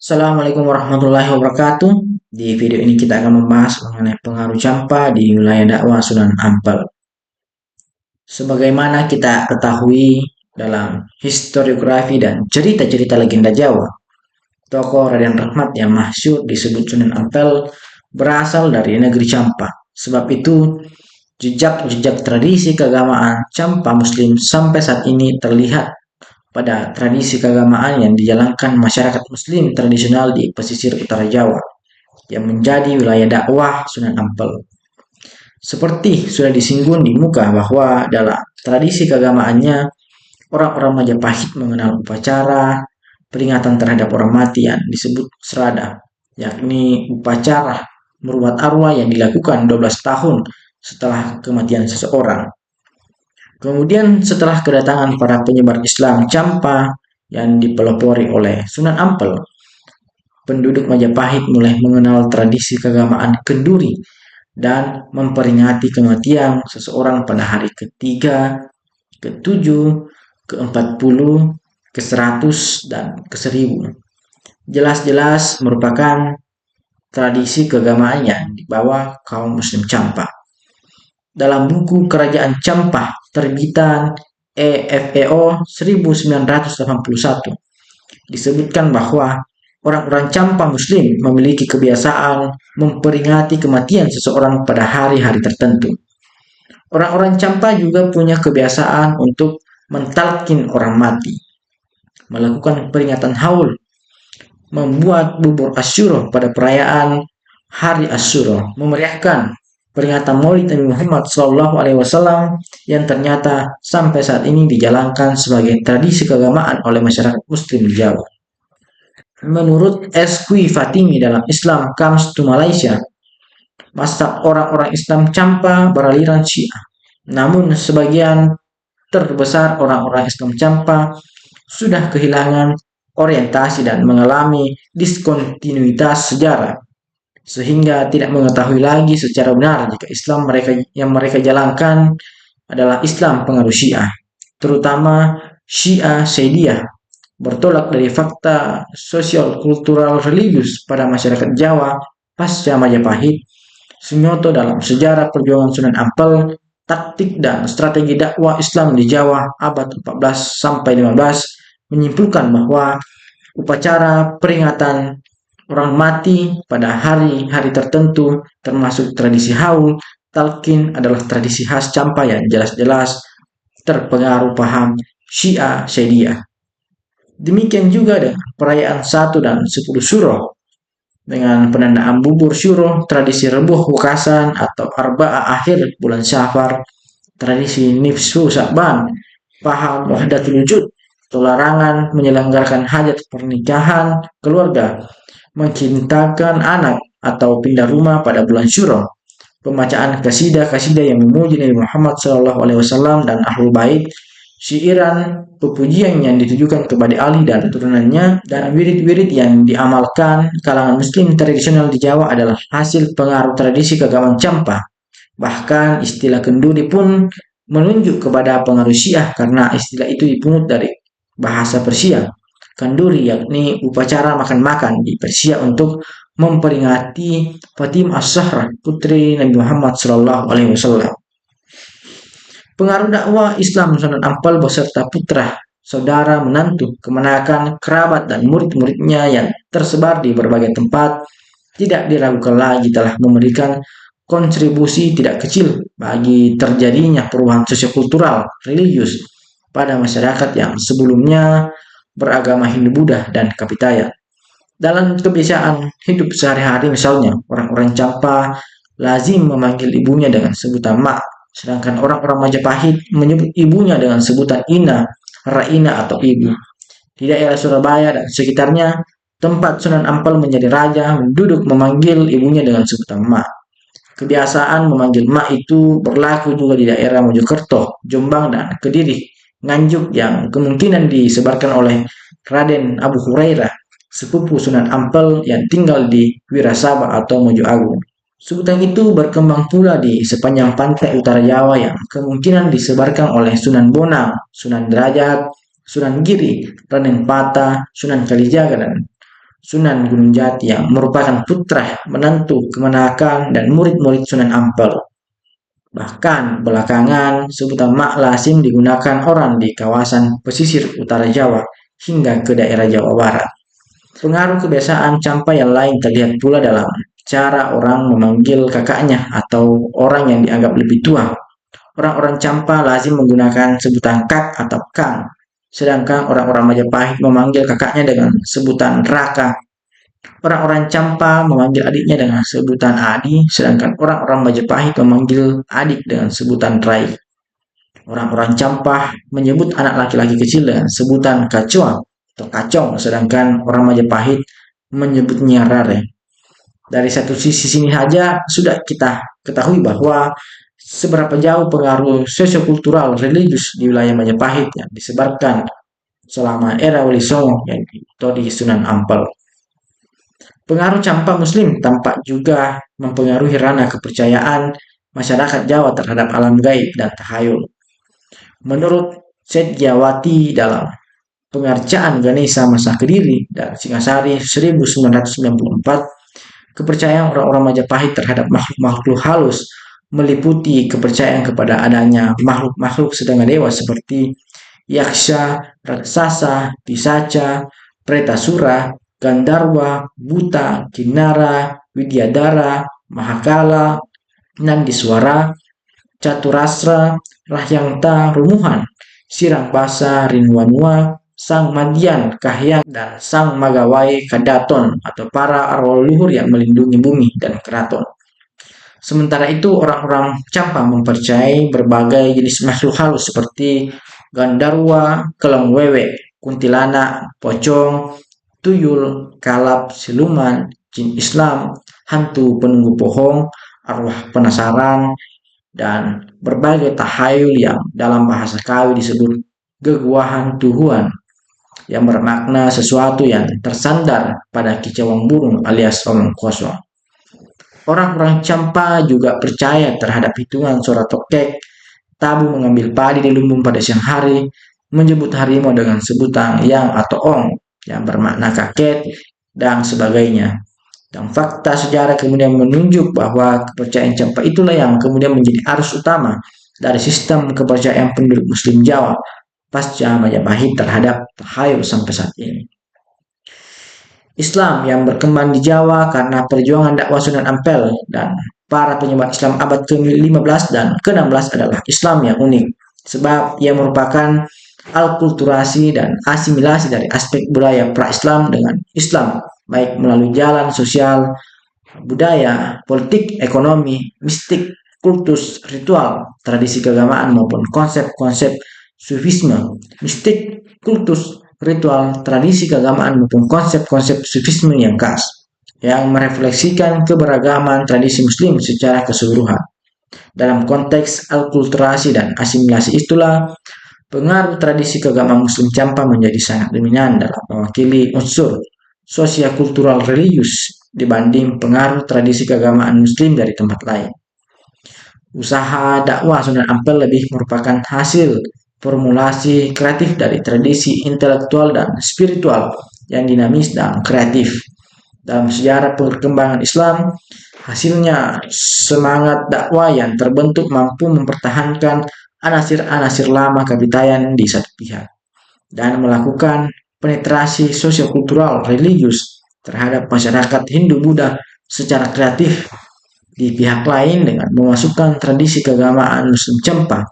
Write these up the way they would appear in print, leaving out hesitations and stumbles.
Assalamualaikum warahmatullahi wabarakatuh. Di video ini kita akan membahas mengenai pengaruh campa di wilayah dakwah Sunan Ampel. Sebagaimana kita ketahui dalam historiografi dan cerita-cerita legenda Jawa, tokoh Raden Rahmat yang masyhur disebut Sunan Ampel berasal dari negeri Campa. Sebab itu, jejak-jejak tradisi keagamaan Campa Muslim sampai saat ini terlihat pada tradisi keagamaan yang dijalankan masyarakat Muslim tradisional di pesisir utara Jawa yang menjadi wilayah dakwah Sunan Ampel. Seperti sudah disinggung di muka bahwa dalam tradisi keagamaannya, orang-orang Majapahit mengenal upacara peringatan terhadap orang mati yang disebut serada, yakni upacara meruat arwah yang dilakukan 12 tahun setelah kematian seseorang. Kemudian setelah kedatangan para penyebar Islam Campa yang dipelopori oleh Sunan Ampel, penduduk Majapahit mulai mengenal tradisi keagamaan kenduri dan memperingati kematian seseorang pada hari ketiga, ke-7, ke-40, ke-100, dan ke-1000. Jelas-jelas merupakan tradisi keagamaan yang dibawa kaum Muslim Campa. Dalam buku Kerajaan Campa terbitan EFEO 1981 disebutkan bahwa orang-orang Campa Muslim memiliki kebiasaan memperingati kematian seseorang pada hari-hari tertentu. Orang-orang Campa juga punya kebiasaan untuk mentalkin orang mati, melakukan peringatan haul, membuat bubur Asyura pada perayaan hari Asyura, memeriahkan peringatan Maulid Nabi Muhammad SAW yang ternyata sampai saat ini dijalankan sebagai tradisi keagamaan oleh masyarakat Muslim di Jawa. Menurut S.Q. Fatimi dalam Islam Comes to Malaysia, mazhab orang-orang Islam Campa beraliran Syiah. Namun sebagian terbesar orang-orang Islam Campa sudah kehilangan orientasi dan mengalami diskontinuitas sejarah, sehingga tidak mengetahui lagi secara benar jika Islam yang mereka jalankan adalah Islam pengaruh Syiah, terutama Syiah Saidiyah, bertolak dari fakta sosial kultural religius pada masyarakat Jawa pasca Majapahit. Sunyoto dalam Sejarah Perjuangan Sunan Ampel, Taktik dan Strategi Dakwah Islam di Jawa abad 14 sampai 15 menyimpulkan bahwa upacara peringatan orang mati pada hari-hari tertentu termasuk tradisi haul talqin adalah tradisi khas Campa yang jelas-jelas terpengaruh paham Syiah Saidiyah. Demikian juga dengan perayaan 1 dan 10 Syuro dengan penandaan bubur syuro, tradisi rebuh wekasan atau arba'ah akhir bulan Syafar, tradisi nifsu Sa'ban, paham wahdatul wujud, larangan menyelenggarakan hajat pernikahan keluarga, mencintakan anak atau pindah rumah pada bulan Syuro, pembacaan kasidah-kasidah yang memuji Nabi Muhammad SAW dan Ahlul Bait, syairan pepujian yang ditujukan kepada Ali dan turunannya, dan wirid-wirid yang diamalkan kalangan Muslim tradisional di Jawa adalah hasil pengaruh tradisi keagamaan Campa. Bahkan istilah kenduri pun menunjuk kepada pengaruh Syiah karena istilah itu dipungut dari bahasa Persia. Kenduri yakni upacara makan-makan di Persia untuk memperingati Fatimah Az-Zahra, putri Nabi Muhammad SAW. Pengaruh dakwah Islam Sunan Ampel beserta putra, saudara, menantu, kemenakan, kerabat, dan murid-muridnya yang tersebar di berbagai tempat tidak diragukan lagi telah memberikan kontribusi tidak kecil bagi terjadinya perubahan sosiokultural religius pada masyarakat yang sebelumnya beragama Hindu-Buddha dan Kapitaya. Dalam kebiasaan hidup sehari-hari misalnya, orang-orang Campa lazim memanggil ibunya dengan sebutan mak, sedangkan orang-orang Majapahit menyebut ibunya dengan sebutan ina, raina atau ibu. Di daerah Surabaya dan sekitarnya, tempat Sunan Ampel menjadi raja, duduk memanggil ibunya dengan sebutan mak. Kebiasaan memanggil mak itu berlaku juga di daerah Mojokerto, Jombang, dan Kediri, Nganjuk yang kemungkinan disebarkan oleh Raden Abu Hurairah, sepupu Sunan Ampel yang tinggal di Wirasaba atau Mojo Agung. Sebutan itu berkembang pula di sepanjang pantai utara Jawa yang kemungkinan disebarkan oleh Sunan Bonang, Sunan Derajat, Sunan Giri, Raden Pata, Sunan Kalijaga, dan Sunan Gunung Jati yang merupakan putra menantu kemenakan dan murid-murid Sunan Ampel. Bahkan belakangan sebutan Mak Lasim digunakan orang di kawasan pesisir utara Jawa hingga ke daerah Jawa Barat. Pengaruh kebiasaan Campa yang lain terlihat pula dalam cara orang memanggil kakaknya atau orang yang dianggap lebih tua. Orang-orang Campa lazim menggunakan sebutan Kak atau Kang, sedangkan orang-orang Majapahit memanggil kakaknya dengan sebutan Raka. Orang-orang Campa memanggil adiknya dengan sebutan Adi, sedangkan orang-orang Majapahit memanggil adik dengan sebutan Rai. Orang-orang Campa menyebut anak laki-laki kecil dengan sebutan Kacoa atau Kacong, sedangkan orang Majapahit menyebutnya Rare. Dari satu sisi sini saja sudah kita ketahui bahwa seberapa jauh pengaruh sosiokultural religius di wilayah Majapahit yang disebarkan selama era Wali Songo yang di Sunan Ampel. Pengaruh Campa Muslim tampak juga mempengaruhi ranah kepercayaan masyarakat Jawa terhadap alam gaib dan tahayul. Menurut Sedyawati dalam Pengarcaan Ganesha Masa Kediri dan Singasari 1994, kepercayaan orang-orang Majapahit terhadap makhluk-makhluk halus meliputi kepercayaan kepada adanya makhluk-makhluk sedang dewa seperti yaksha, raksasa, pisaca, pretasura, gandarwa, buta, kinara, widyadara, mahakala, nandiswara, caturasra, rahyangta, rumuhan, sirang basa, rinwanua, sang madian, kahyan, dan sang magawai kadaton atau para arwah leluhur yang melindungi bumi dan keraton. Sementara itu orang-orang Campa mempercayai berbagai jenis makhluk halus seperti gandarwa, kelong wewe, kuntilanak, pocong, tuyul, kalap, siluman, jin Islam, hantu penunggu pohon, arwah penasaran, dan berbagai tahayul yang dalam bahasa Kawi disebut geguahan tuhuan yang bermakna sesuatu yang tersandar pada kicauan burung alias omong kosong. Orang-orang Campa juga percaya terhadap hitungan suara tokek, tabu mengambil padi di lumbung pada siang hari, menyebut harimau dengan sebutan yang atau ong yang bermakna kakek, dan sebagainya. Dan fakta sejarah kemudian menunjuk bahwa kepercayaan Campa itulah yang kemudian menjadi arus utama dari sistem kepercayaan penduduk Muslim Jawa pasca Majapahit terhadap tahayul sampai saat ini. Islam yang berkembang di Jawa karena perjuangan dakwah Sunan Ampel dan para penyebar Islam abad ke-15 dan ke-16 adalah Islam yang unik, sebab ia merupakan alkulturasi dan asimilasi dari aspek budaya pra-Islam dengan Islam, baik melalui jalan sosial, budaya, politik, ekonomi, mistik, kultus, ritual, tradisi keagamaan maupun konsep-konsep sufisme, mistik, kultus, ritual, tradisi keagamaan maupun konsep-konsep sufisme yang khas, yang merefleksikan keberagaman tradisi muslim secara keseluruhan. Dalam konteks alkulturasi dan asimilasi itulah, pengaruh tradisi keagamaan Muslim Campa menjadi sangat dominan dalam mewakili unsur sosiokultural religius dibanding pengaruh tradisi keagamaan Muslim dari tempat lain. Usaha dakwah Sunan Ampel lebih merupakan hasil formulasi kreatif dari tradisi intelektual dan spiritual yang dinamis dan kreatif. Dalam sejarah perkembangan Islam, hasilnya semangat dakwah yang terbentuk mampu mempertahankan anasir-anasir lama kapitayan di satu pihak dan melakukan penetrasi sosiokultural religius terhadap masyarakat Hindu-Buddha secara kreatif di pihak lain dengan memasukkan tradisi keagamaan Muslim Campa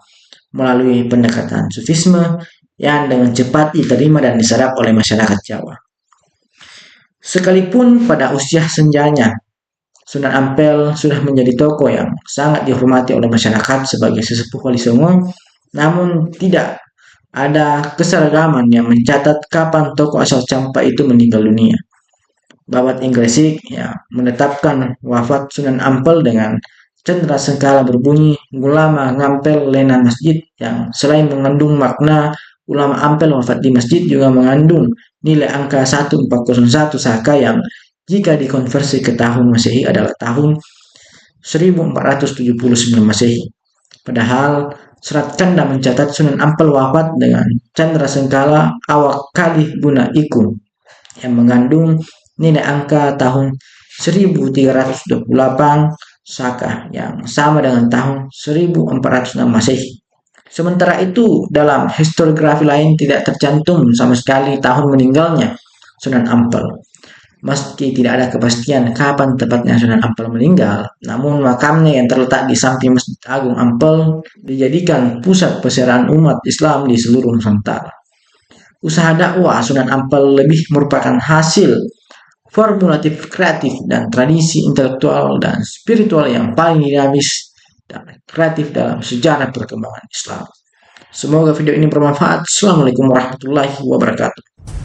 melalui pendekatan sufisme yang dengan cepat diterima dan diserap oleh masyarakat Jawa. Sekalipun pada usia senjanya, Sunan Ampel sudah menjadi tokoh yang sangat dihormati oleh masyarakat sebagai sesepuh Wali Songo, namun tidak ada keseragaman yang mencatat kapan tokoh asal Campa itu meninggal dunia. Babat Inggresik menetapkan wafat Sunan Ampel dengan cendera sengkala berbunyi ulama ngampel lenan masjid, yang selain mengandung makna ulama Ampel wafat di masjid juga mengandung nilai angka 1401 Saka yang jika dikonversi ke tahun Masehi adalah tahun 1479 Masehi. Padahal Serat Kanda mencatat Sunan Ampel wafat dengan cendera sengkala awak kalih guna ikum yang mengandung nilai angka tahun 1328 Saka yang sama dengan tahun 1406 Masehi. Sementara itu, dalam historiografi lain tidak tercantum sama sekali tahun meninggalnya Sunan Ampel. Meski tidak ada kepastian kapan tepatnya Sunan Ampel meninggal, namun makamnya yang terletak di samping Masjid Agung Ampel dijadikan pusat persaudaraan umat Islam di seluruh Nusantara. Usaha dakwah Sunan Ampel lebih merupakan hasil formulatif kreatif dan tradisi intelektual dan spiritual yang paling dinamis dan kreatif dalam sejarah perkembangan Islam. Semoga video ini bermanfaat. Assalamualaikum warahmatullahi wabarakatuh.